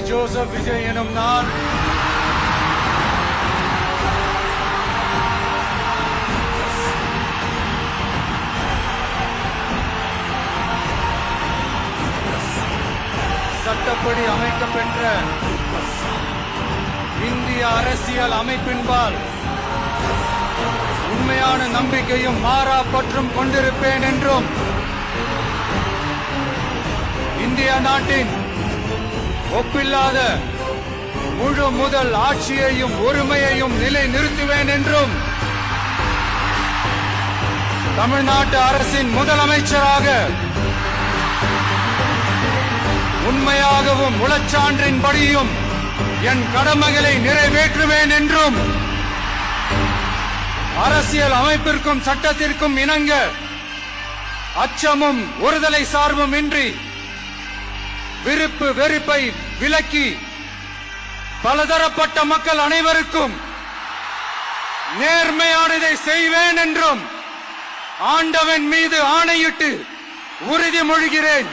Joseph Vijay எனும் நான் சட்டப்படி அமைக்கப்பெற்ற இந்திய அரசியல் அமைப்பின்பால் உண்மையான நம்பிக்கையும் மாறா பற்றும் கொண்டிருப்பேன் என்றும் இந்திய நாட்டின் ஒப்பில்லாத முழு முதல் ஆட்சியையும் ஒருமையையும் நிலை நிறுத்துவேன் என்றும் தமிழ்நாட்டு அரசின் முதலமைச்சராக உண்மையாகவும் உளச்சான்றின்படியும் என் கடமைகளை நிறைவேற்றுவேன் என்றும் அரசியல் அமைப்பிற்கும் சட்டத்திற்கும் இணங்க அச்சமும் ஒருதலை சார்பும் இன்றி விருப்பு வெறுப்பை விலக்கி பலதரப்பட்ட மக்கள் அனைவருக்கும் நேர்மையானதை செய்வேன் என்றும் ஆண்டவன் மீது ஆணையிட்டு உறுதிமொழிகிறேன்.